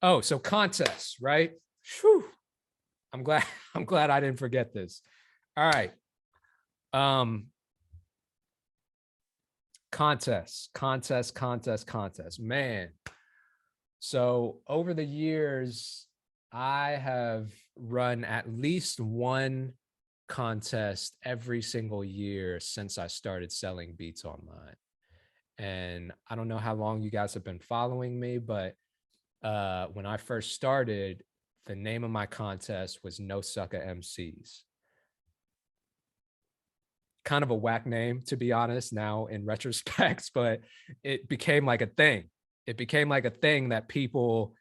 Oh, so contests, right? Whew. I'm glad I'm glad I didn't forget this. All right. Um contest. Man. So over the years, I have run at least one contest every single year since I started selling beats online. And I don't know how long you guys have been following me, but when I first started, the name of my contest was No Sucker MCs. Kind of a whack name, to be honest, now in retrospect, but it became like a thing. It became like a thing that people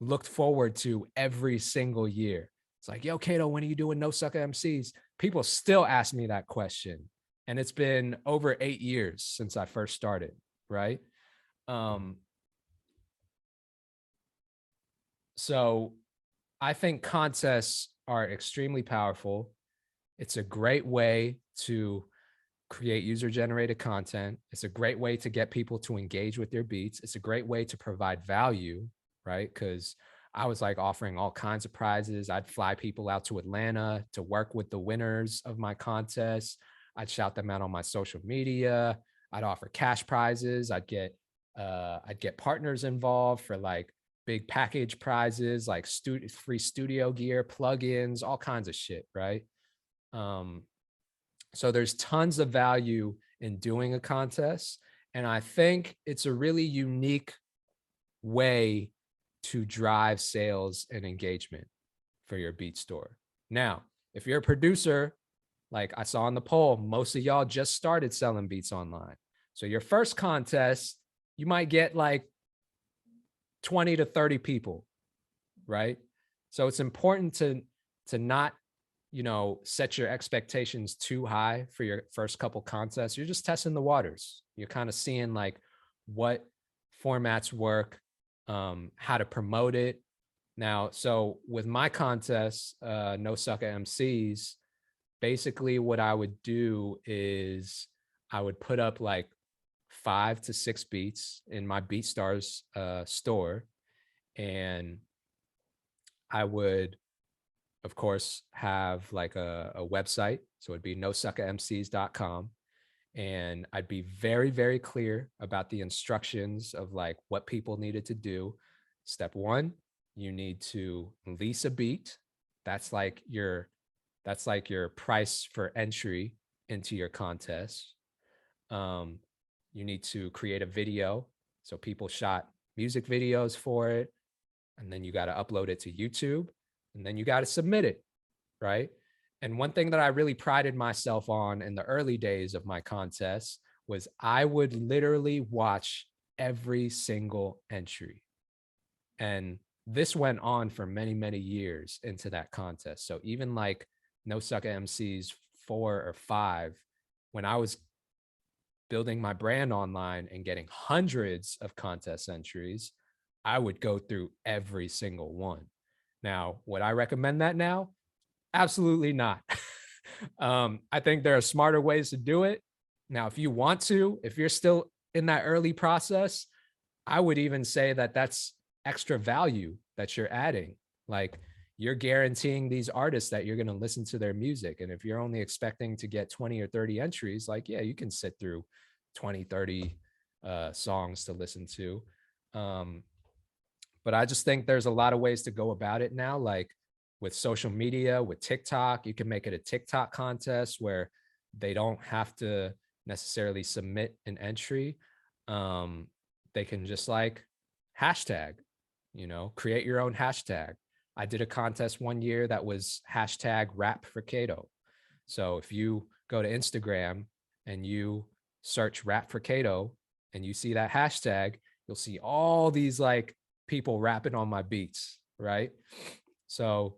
looked forward to every single year. It's like, yo, Kato, when are you doing No Sucker MCs? People still ask me that question. And it's been over 8 years since I first started, right? Um, so I think contests are extremely powerful. It's a great way to create user generated content. It's a great way to get people to engage with your beats. It's a great way to provide value, right? Because I was like offering all kinds of prizes. I'd fly people out to Atlanta to work with the winners of my contests. I'd shout them out on my social media. I'd offer cash prizes. I'd get partners involved for like big package prizes, like free studio gear, plugins, all kinds of shit, right? Um, so there's tons of value in doing a contest. And I think it's a really unique way to drive sales and engagement for your beat store. Now, if you're a producer, like I saw in the poll, most of y'all just started selling beats online. So your first contest, you might get like 20 to 30 people, right? So it's important to not, set your expectations too high for your first couple contests. You're just testing the waters. You're kind of seeing like what formats work, how to promote it. Now, so with my contests, No Sucker MCs, basically what I would do is I would put up like 5 to 6 beats in my BeatStars store, and I would, of course, have like a website. So it'd be nosuckermcs.com. And I'd be very, very clear about the instructions of like what people needed to do. Step one, you need to lease a beat. That's like your price for entry into your contest. Um, you need to create a video. So people shot music videos for it. And then you got to upload it to YouTube. And then you got to submit it, right? And one thing that I really prided myself on in the early days of my contests was I would literally watch every single entry. And this went on for many, many years into that contest. So even like No Sucker MCs 4 or 5, when I was building my brand online and getting hundreds of contest entries, I would go through every single one. Now, would I recommend that now? Absolutely not. I think there are smarter ways to do it. Now, if you want to, if you're still in that early process, I would even say that that's extra value that you're adding. Like you're guaranteeing these artists that you're going to listen to their music. And if you're only expecting to get 20 or 30 entries, like, yeah, you can sit through 20, 30 songs to listen to. But I just think there's a lot of ways to go about it now. Like with social media, with TikTok, you can make it a TikTok contest where they don't have to necessarily submit an entry. They can just like hashtag, create your own hashtag. I did a contest one year that was hashtag rap for Kato. So if you go to Instagram and you search rap for Kato and you see that hashtag, you'll see all these like people rapping on my beats, right? So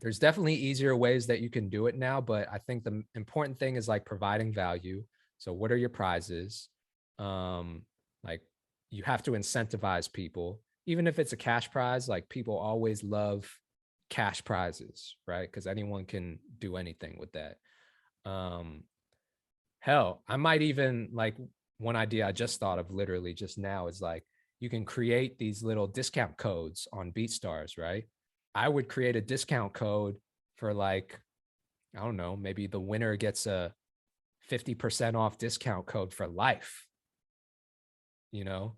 there's definitely easier ways that you can do it now, but I think the important thing is like providing value. So what are your prizes? Like you have to incentivize people, even if it's a cash prize. Like people always love cash prizes, right? Because anyone can do anything with that. Hell, I might even like one idea I just thought of literally just now is like you can create these little discount codes on BeatStars, right? I would create a discount code for like, I don't know, maybe the winner gets a 50% off discount code for life, you know?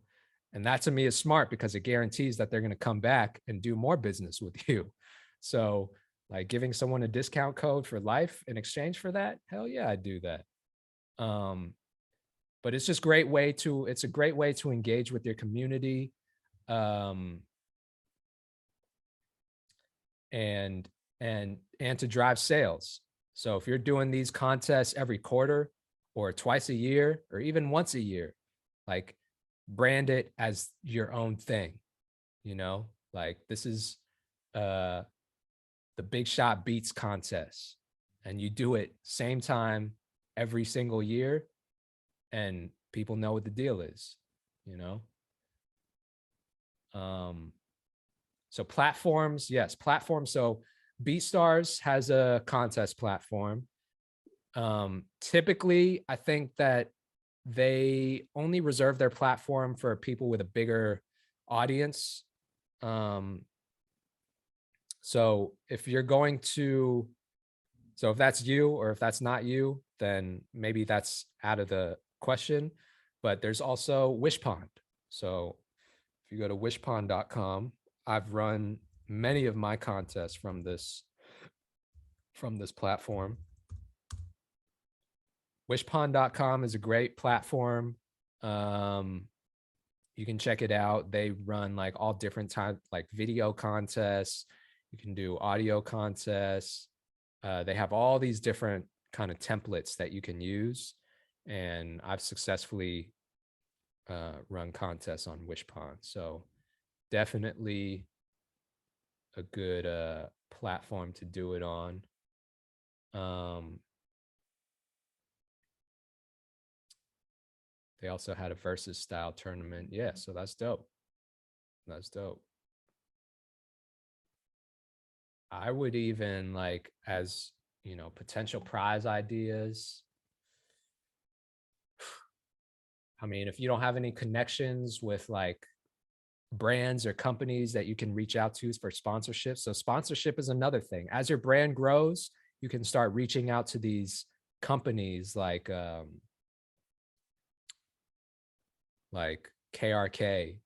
And that to me is smart because it guarantees that they're going to come back and do more business with you. So, like giving someone a discount code for life in exchange for that, hell yeah, I'd do that. But it's just it's a great way to engage with your community. Um, and to drive sales. So if you're doing these contests every quarter or twice a year or even once a year, like brand it as your own thing, you know? Like this is the Big Shot Beats contest, and you do it same time every single year, and people know what the deal is, you know? So platforms, yes, platforms. So BeatStars has a contest platform. Typically, I think that they only reserve their platform for people with a bigger audience. So if you're going to, so if that's you or if that's not you, then maybe that's out of the question. But there's also Wishpond. So if you go to wishpond.com, I've run many of my contests from this platform. Wishpond.com is a great platform. You can check it out. They run like all different types, like video contests. You can do audio contests. They have all these different kind of templates that you can use. And I've successfully run contests on Wishpond. So definitely a good platform to do it on. They also had a versus style tournament. Yeah, so that's dope. That's dope. I would even like, as you know, potential prize ideas. I mean, if you don't have any connections with like brands or companies that you can reach out to for sponsorship. So sponsorship is another thing. As your brand grows, you can start reaching out to these companies like KRK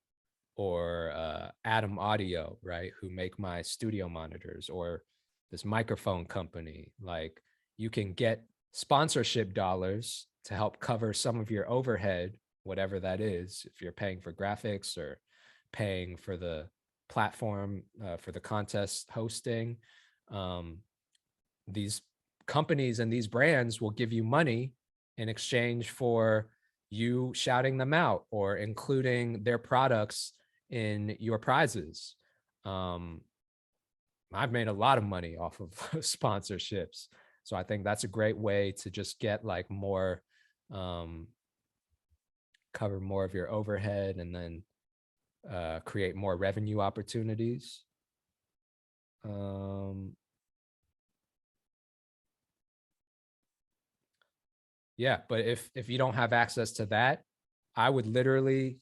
or Adam Audio, right? Who make my studio monitors, or this microphone company. Like you can get sponsorship dollars to help cover some of your overhead, whatever that is, if you're paying for graphics or paying for the platform for the contest hosting. These companies and these brands will give you money in exchange for you shouting them out or including their products in your prizes. I've made a lot of money off of sponsorships. So I think that's a great way to just get like more, cover more of your overhead and then create more revenue opportunities. Yeah, but if you don't have access to that, I would literally,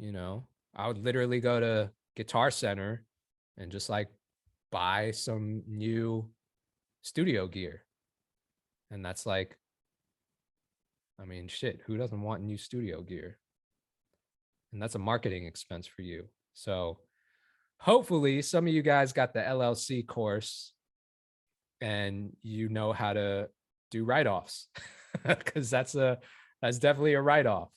I would literally go to Guitar Center and just like buy some new studio gear. And that's like, I mean, shit, who doesn't want new studio gear? And that's a marketing expense for you. So hopefully some of you guys got the LLC course and you know how to do write-offs because that's definitely a write-off.